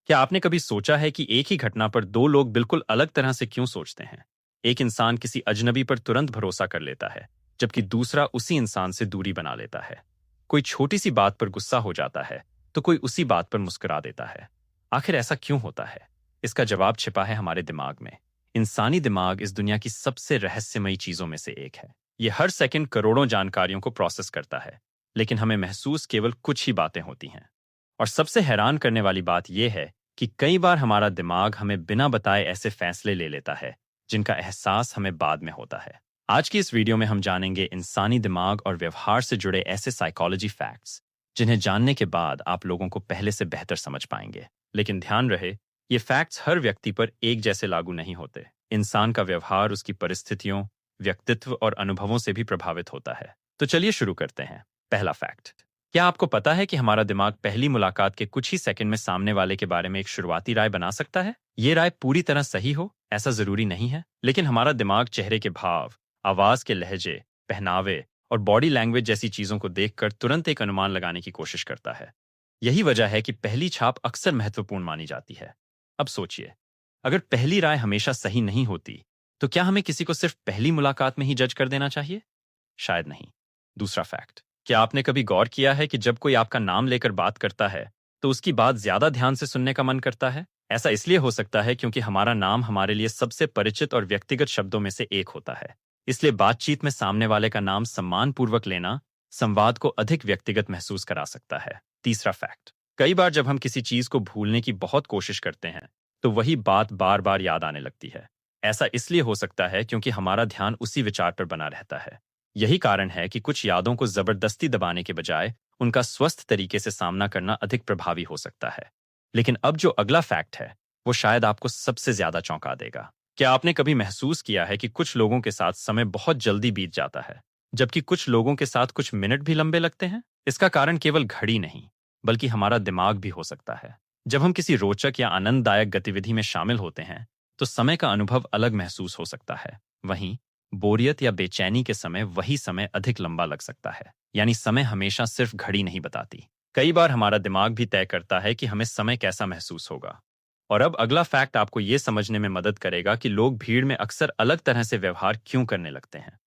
क्या आपने कभी सोचा है कि एक ही घटना पर दो लोग बिल्कुल अलग तरह से क्यों सोचते हैं? एक इंसान किसी अजनबी पर तुरंत भरोसा कर लेता है, जबकि दूसरा उसी इंसान से दूरी बना लेता है। कोई छोटी सी बात पर गुस्सा हो जाता है, तो कोई उसी बात पर मुस्कुरा देता है। आखिर ऐसा क्यों होता है? इसका जवाब छिपा है हमारे दिमाग में। इंसानी दिमाग इस दुनिया की सबसे रहस्यमयी चीजों में से एक है। यह हर सेकंड करोड़ों जानकारियों को प्रोसेस करता है, लेकिन हमें महसूस केवल कुछ ही बातें होती हैं। और सबसे हैरान करने वाली बात यह है कि कई बार हमारा दिमाग हमें बिना बताए ऐसे फैसले ले लेता है जिनका एहसास हमें बाद में होता है। आज की इस वीडियो में हम जानेंगे इंसानी दिमाग और व्यवहार से जुड़े ऐसे साइकोलॉजी फैक्ट्स जिन्हें जानने के बाद आप लोगों को पहले से बेहतर समझ पाएंगे। लेकिन ध्यान रहे, ये फैक्ट्स हर व्यक्ति पर एक जैसे लागू नहीं होते। इंसान का व्यवहार उसकी परिस्थितियों, व्यक्तित्व और अनुभवों से भी प्रभावित होता है। तो चलिए शुरू करते हैं। पहला फैक्ट। क्या आपको पता है कि हमारा दिमाग पहली मुलाकात के कुछ ही सेकंड में सामने वाले के बारे में एक शुरुआती राय बना सकता है? ये राय पूरी तरह सही हो ऐसा जरूरी नहीं है, लेकिन हमारा दिमाग चेहरे के भाव, आवाज के लहजे, पहनावे और बॉडी लैंग्वेज जैसी चीजों को देखकर तुरंत एक अनुमान लगाने की कोशिश करता है। यही वजह है कि पहली छाप अक्सर महत्वपूर्ण मानी जाती है। अब सोचिए, अगर पहली राय हमेशा सही नहीं होती, तो क्या हमें किसी को सिर्फ पहली मुलाकात में ही जज कर देना चाहिए? शायद नहीं। दूसरा फैक्ट। क्या आपने कभी गौर किया है कि जब कोई आपका नाम लेकर बात करता है, तो उसकी बात ज्यादा ध्यान से सुनने का मन करता है? ऐसा इसलिए हो सकता है क्योंकि हमारा नाम हमारे लिए सबसे परिचित और व्यक्तिगत शब्दों में से एक होता है। इसलिए बातचीत में सामने वाले का नाम सम्मानपूर्वक लेना संवाद को अधिक व्यक्तिगत महसूस करा सकता है। तीसरा फैक्ट। कई बार जब हम किसी चीज को भूलने की बहुत कोशिश करते हैं, तो वही बात बार बार याद आने लगती है। ऐसा इसलिए हो सकता है क्योंकि हमारा ध्यान उसी विचार पर बना रहता है। यही कारण है कि कुछ यादों को जबरदस्ती दबाने के बजाय उनका स्वस्थ तरीके से सामना करना अधिक प्रभावी हो सकता है। लेकिन अब जो अगला फैक्ट है, वो शायद आपको सबसे ज्यादा चौंका देगा। क्या आपने कभी महसूस किया है कि कुछ लोगों के साथ समय बहुत जल्दी बीत जाता है, जबकि कुछ लोगों के साथ कुछ मिनट भी लंबे लगते हैं? इसका कारण केवल घड़ी नहीं, बल्कि हमारा दिमाग भी हो सकता है। जब हम किसी रोचक या आनंददायक गतिविधि में शामिल होते हैं, तो समय का अनुभव अलग महसूस हो सकता है। वहीं बोरियत या बेचैनी के समय वही समय अधिक लंबा लग सकता है। यानी समय हमेशा सिर्फ घड़ी नहीं बताती। कई बार हमारा दिमाग भी तय करता है कि हमें समय कैसा महसूस होगा। और अब अगला फैक्ट आपको यह समझने में मदद करेगा कि लोग भीड़ में अक्सर अलग तरह से व्यवहार क्यों करने लगते हैं।